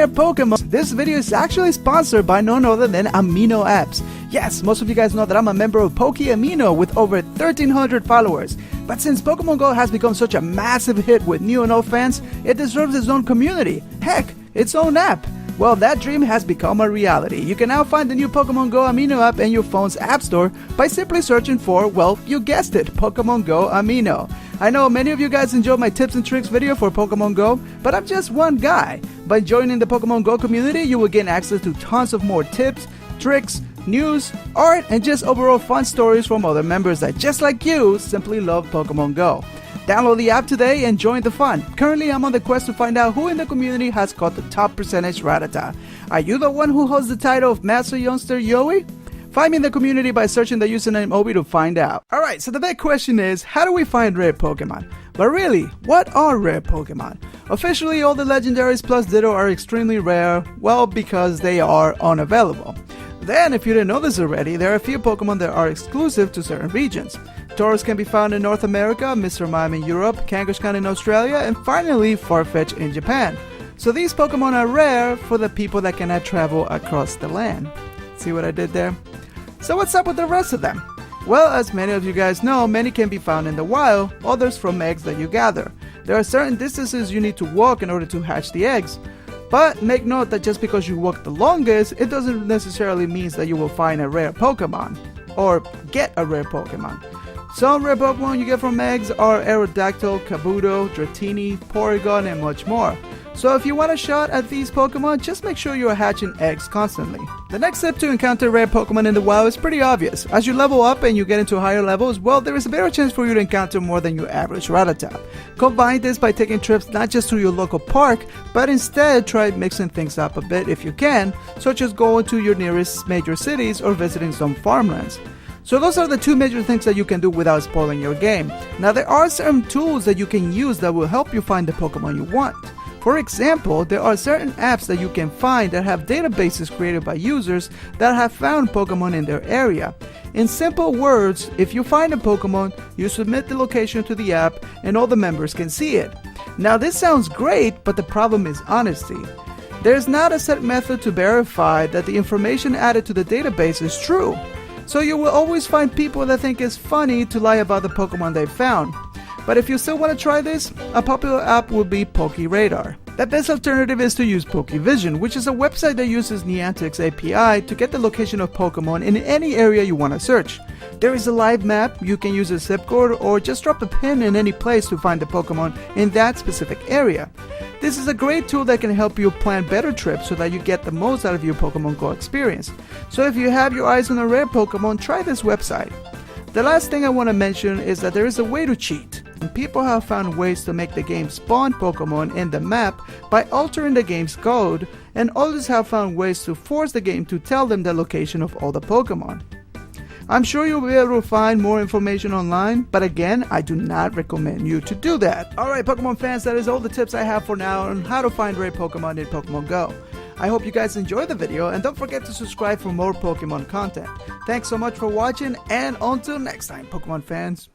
Pokemon. This video is actually sponsored by none other than Amino Apps. Yes, most of you guys know that I'm a member of Pokéamino with over 1,300 followers. But since Pokemon GO has become such a massive hit with new and old fans, it deserves its own community. Heck, its own app. Well, that dream has become a reality. You can now find the new Pokemon GO Amino app in your phone's app store by simply searching for, well, you guessed it, Pokemon GO Amino. I know many of you guys enjoyed my tips and tricks video for Pokemon GO, but I'm just one guy. By joining the Pokemon GO community, you will gain access to tons of more tips, tricks, news, art, and just overall fun stories from other members that, just like you, simply love Pokemon GO. Download the app today and join the fun. Currently, I'm on the quest to find out who in the community has got the top percentage Rattata. Are you the one who holds the title of Master Youngster Yowie? Find me in the community by searching the username Obi to find out. Alright, so the big question is, how do we find rare Pokemon? But really, what are rare Pokemon? Officially, all the legendaries plus Ditto are extremely rare, well, because they are unavailable. Then, if you didn't know this already, there are a few Pokemon that are exclusive to certain regions. Tauros can be found in North America, Mr. Mime in Europe, Kangaskhan in Australia, and finally Farfetch in Japan. So these Pokemon are rare for the people that cannot travel across the land. See what I did there? So what's up with the rest of them? Well, as many of you guys know, many can be found in the wild, others from eggs that you gather. There are certain distances you need to walk in order to hatch the eggs. But make note that just because you walk the longest, it doesn't necessarily mean that you will find a rare Pokemon, or get a rare Pokemon. Some rare Pokemon you get from eggs are Aerodactyl, Kabuto, Dratini, Porygon, and much more. So if you want a shot at these Pokemon, just make sure you are hatching eggs constantly. The next step to encounter rare Pokemon in the wild is pretty obvious. As you level up and you get into higher levels, well, there is a better chance for you to encounter more than your average Rattata. Combine this by taking trips not just to your local park, but instead try mixing things up a bit if you can, such as going to your nearest major cities or visiting some farmlands. So those are the two major things that you can do without spoiling your game. Now there are certain tools that you can use that will help you find the Pokemon you want. For example, there are certain apps that you can find that have databases created by users that have found Pokemon in their area. In simple words, if you find a Pokemon, you submit the location to the app and all the members can see it. Now this sounds great, but the problem is honesty. There's not a set method to verify that the information added to the database is true. So you will always find people that think it's funny to lie about the Pokemon they found. But if you still want to try this, a popular app would be PokeRadar. The best alternative is to use PokeVision, which is a website that uses Niantic's API to get the location of Pokemon in any area you want to search. There is a live map, you can use a zip code or just drop a pin in any place to find the Pokemon in that specific area. This is a great tool that can help you plan better trips so that you get the most out of your Pokemon GO experience. So if you have your eyes on a rare Pokemon, try this website. The last thing I want to mention is that there is a way to cheat, and people have found ways to make the game spawn Pokemon in the map by altering the game's code, and others have found ways to force the game to tell them the location of all the Pokemon. I'm sure you'll be able to find more information online, but again, I do not recommend you to do that. Alright Pokemon fans, that is all the tips I have for now on how to find rare Pokemon in Pokemon GO. I hope you guys enjoyed the video, and don't forget to subscribe for more Pokemon content. Thanks so much for watching, and until next time, Pokemon fans.